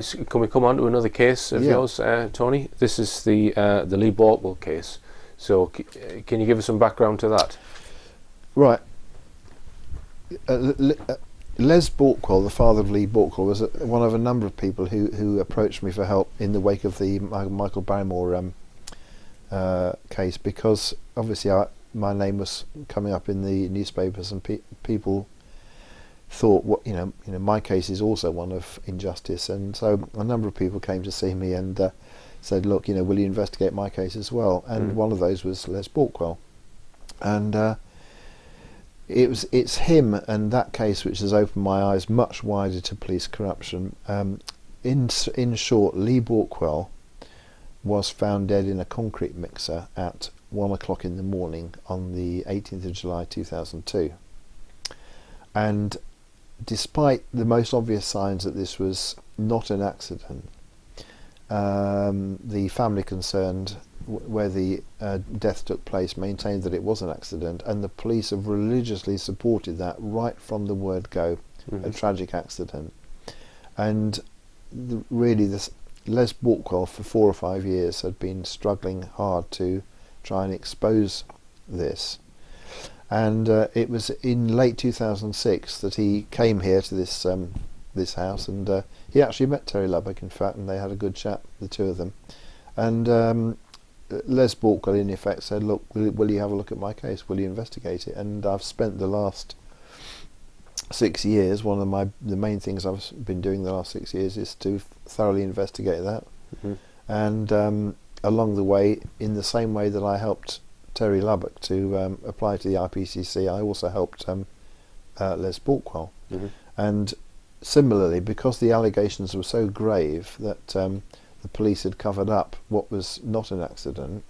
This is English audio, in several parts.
Can we come on to another case of yours, Tony? This is the Lee Borkwell case. So can you give us some background to that? Right. Les Borkwell, the father of Lee Borkwell, was one of a number of people who approached me for help in the wake of the Michael Barrymore case, because obviously my name was coming up in the newspapers, and people thought, what my case is also one of injustice, and so a number of people came to see me and said, look, will you investigate my case as well? And one of those was Les Borkwell, and it's him and that case which has opened my eyes much wider to police corruption. In short, Lee Borkwell was found dead in a concrete mixer at 1 o'clock in the morning on the 18th of July 2002, and despite the most obvious signs that this was not an accident, the family concerned where the death took place maintained that it was an accident, and the police have religiously supported that right from the word go, a tragic accident. And really, this Les Borkwell for 4 or 5 years had been struggling hard to try and expose this, and it was in late 2006 that he came here to this house, and he actually met Terry Lubbock, in fact, and they had a good chat, the two of them. And Les Borkwell in effect said, look, will you have a look at my case, will you investigate it? And I've spent the last 6 years, one of the main things I've been doing the last 6 years is to thoroughly investigate that. And along the way, in the same way that I helped Terry Lubbock to apply to the IPCC, I also helped Les Borkwell. And similarly, because the allegations were so grave that the police had covered up what was not an accident,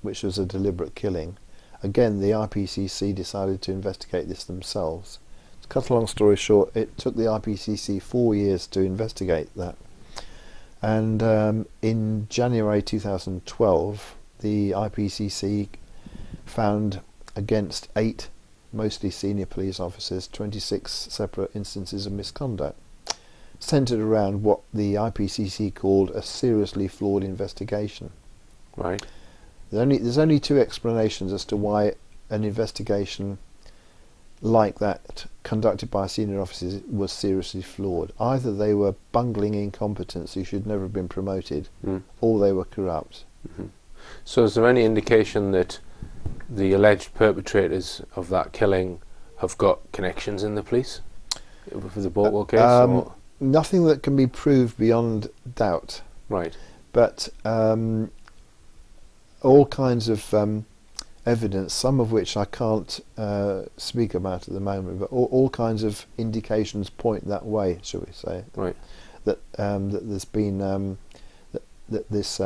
which was a deliberate killing, again the IPCC decided to investigate this themselves. To cut a long story short, it took the IPCC 4 years to investigate that, and in January 2012 the IPCC found against 8 mostly senior police officers 26 separate instances of misconduct, centred around what the IPCC called a seriously flawed investigation. Right. There's only 2 explanations as to why an investigation like that conducted by senior officers was seriously flawed. Either they were bungling incompetents who should never have been promoted, or they were corrupt. So is there any indication that the alleged perpetrators of that killing have got connections in the police for the Borkwell case? Nothing that can be proved beyond doubt. Right. But all kinds of evidence, some of which I can't speak about at the moment, but all kinds of indications point that way, shall we say? Right. That there's been that this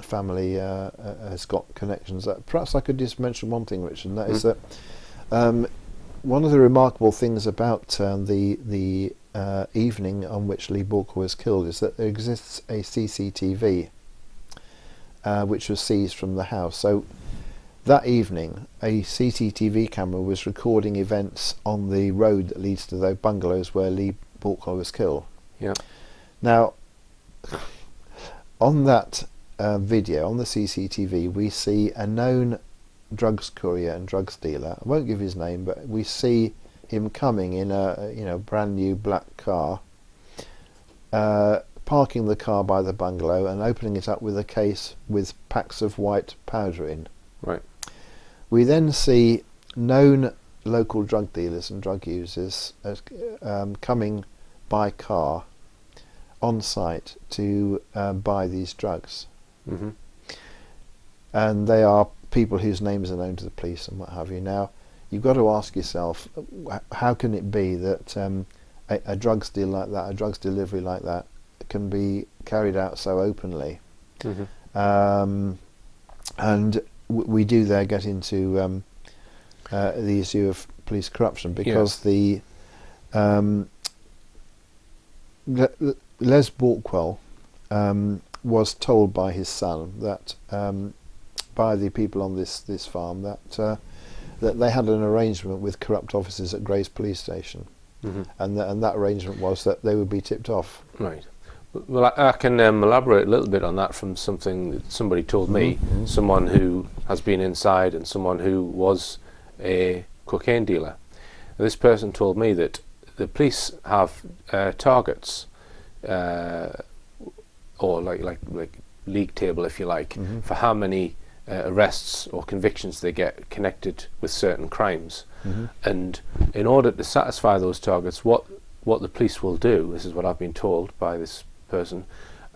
family has got connections. Perhaps I could just mention one thing, Richard, and that is that one of the remarkable things about the evening on which Lee Borkwell was killed is that there exists a CCTV which was seized from the house. So that evening a CCTV camera was recording events on the road that leads to those bungalows where Lee Borkwell was killed. Yeah. Now on that video, on the CCTV, we see a known drugs courier and drugs dealer. I won't give his name, but we see him coming in a brand new black car, parking the car by the bungalow and opening it up with a case with packs of white powder in. Right. We then see known local drug dealers and drug users coming by car on site to buy these drugs. And they are people whose names are known to the police and what have you. Now, you've got to ask yourself, how can it be that a drugs deal like that, a drugs delivery like that, can be carried out so openly? And we do there get into the issue of police corruption, because the Les Borkwell was told by his son that by the people on this farm that they had an arrangement with corrupt officers at Grays Police Station, and that arrangement was that they would be tipped off. Right. Well, I can elaborate a little bit on that from something that somebody told me, someone who has been inside and someone who was a cocaine dealer. And this person told me that the police have targets, or like league table, if you like, for how many arrests or convictions they get connected with certain crimes. And in order to satisfy those targets, what the police will do, this is what I've been told by this person,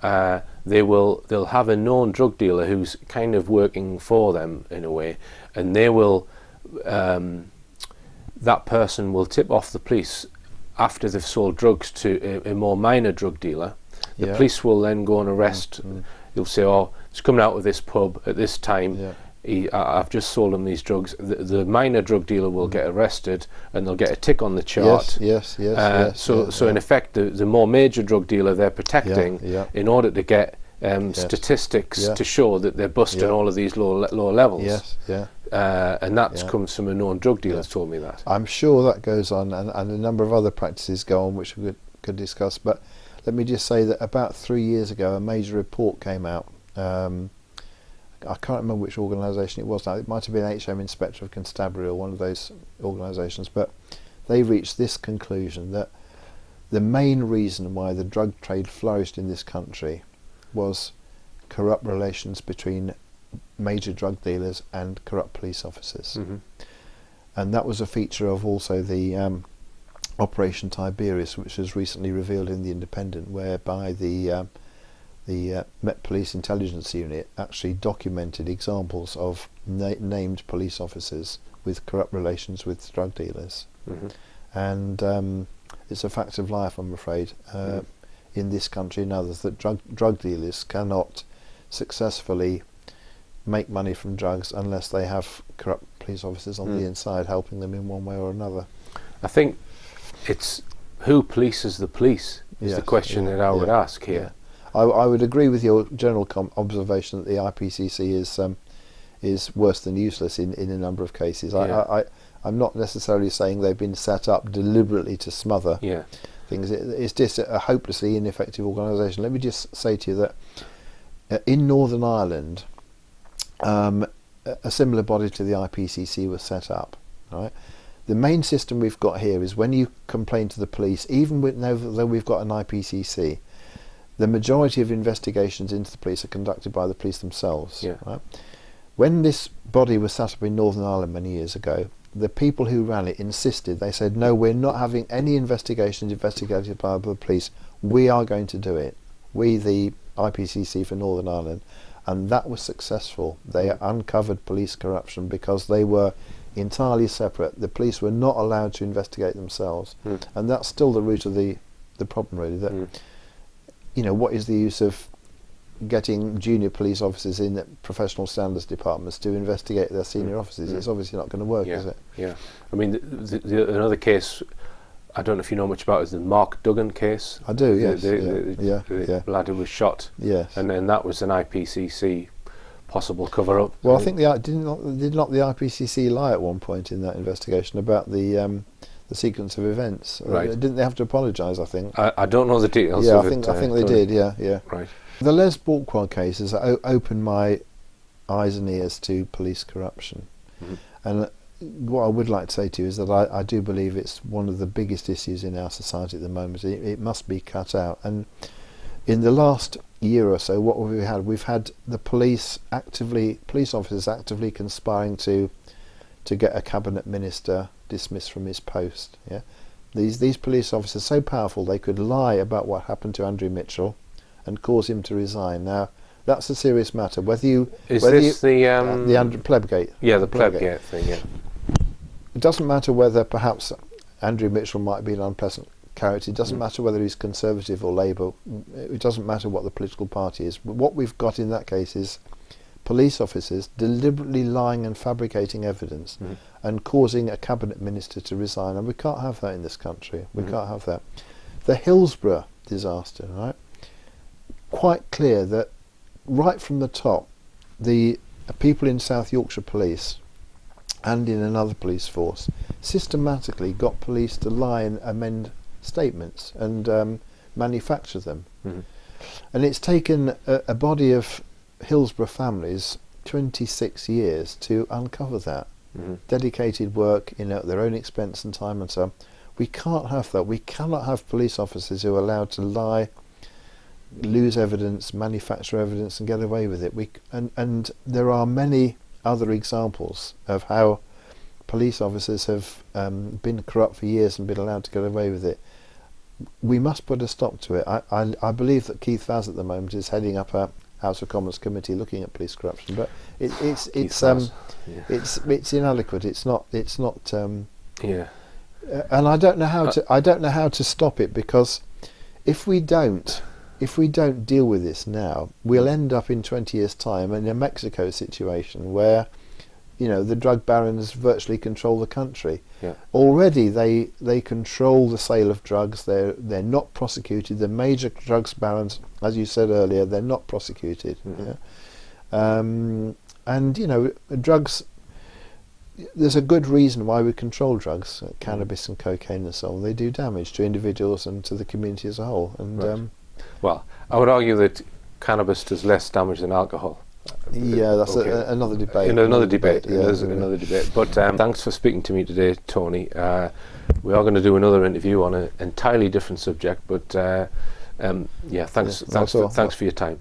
they'll have a known drug dealer who's kind of working for them in a way, and they will that person will tip off the police after they've sold drugs to a more minor drug dealer. The police will then go and arrest. You'll say, oh, it's coming out of this pub at this time. I've just sold him these drugs. The minor drug dealer will get arrested, and they'll get a tick on the chart. So in effect, the more major drug dealer they're protecting in order to get statistics to show that they're busting all of these lower levels. And that comes from a known drug dealer that's told me that. I'm sure that goes on, and a number of other practices go on, which we could discuss. But let me just say that about 3 years ago, a major report came out. I can't remember which organisation it was now. It might have been HM Inspector of Constabulary or one of those organisations, but they reached this conclusion that the main reason why the drug trade flourished in this country was corrupt relations between major drug dealers and corrupt police officers. And that was a feature of also the Operation Tiberius, which was recently revealed in The Independent, whereby the Met Police Intelligence Unit actually documented examples of named police officers with corrupt relations with drug dealers. And it's a fact of life, I'm afraid, in this country and others, that drug dealers cannot successfully make money from drugs unless they have corrupt police officers on the inside helping them in one way or another. I think it's who polices the police is the question that I would ask here. I would agree with your general observation that the IPCC is worse than useless in a number of cases. I'm not necessarily saying they've been set up deliberately to smother things. It's just a hopelessly ineffective organisation. Let me just say to you that in Northern Ireland, a similar body to the IPCC was set up. Right. The main system we've got here is when you complain to the police, even though we've got an IPCC, the majority of investigations into the police are conducted by the police themselves. Right? When this body was set up in Northern Ireland many years ago, the people who ran it insisted. They said, no, we're not having any investigations investigated by the police. We are going to do it. We, the IPCC for Northern Ireland. And that was successful. They uncovered police corruption because they were entirely separate. The police were not allowed to investigate themselves. And that's still the root of the problem, really, that you know, what is the use of getting junior police officers in the professional standards departments to investigate their senior officers? It's obviously not going to work, is it? I mean, another case I don't know if you know much about is the Mark Duggan case. I do, yes. The lad who was shot. Yes. And then that was an IPCC possible cover-up. Well, I think did not the IPCC lie at one point in that investigation about the sequence of events? Right. Didn't they have to apologise, I think? I don't know the details of it. I think they did, yeah. Right. The Les Borquois case has opened my eyes and ears to police corruption. And what I would like to say to you is that I do believe it's one of the biggest issues in our society at the moment. It must be cut out. And in the last year or so, what have we had? We've had the police officers actively conspiring to get a cabinet minister dismissed from his post. These police officers are so powerful they could lie about what happened to Andrew Mitchell and cause him to resign. Now, that's a serious matter. The Plebgate? Yeah, the Plebgate thing. Yeah. It doesn't matter whether perhaps Andrew Mitchell might be an unpleasant character. It doesn't matter whether he's Conservative or Labour. It doesn't matter what the political party is. But what we've got in that case is police officers deliberately lying and fabricating evidence and causing a cabinet minister to resign. And we can't have that in this country. We can't have that. The Hillsborough disaster, right? Quite clear that right from the top, the people in South Yorkshire Police and in another police force systematically got police to lie and amend statements and manufacture them. And it's taken a body of Hillsborough families 26 years to uncover that. Dedicated work, you know, at their own expense and time and so on. We can't have that. We cannot have police officers who are allowed to lie, lose evidence, manufacture evidence and get away with it. And there are many other examples of how police officers have been corrupt for years and been allowed to get away with it. We must put a stop to it. I believe that Keith Vaz at the moment is heading up a House of Commons committee looking at police corruption, but it's inadequate. It's not. Yeah. And I don't know how to stop it, because if we don't deal with this now, we'll end up in 20 years' time in a Mexico situation where, you know, the drug barons virtually control the country. Yeah. Already they control the sale of drugs. They're not prosecuted. The major drugs barons, as you said earlier, they're not prosecuted. Yeah? And you know, drugs. There's a good reason why we control drugs, cannabis and cocaine and so on. They do damage to individuals and to the community as a whole. And right. Well, I would argue that cannabis does less damage than alcohol. Yeah, that's another debate. Another debate. Yeah, another debate. But thanks for speaking to me today, Tony. We are going to do another interview on an entirely different subject. But yeah, thanks for your time.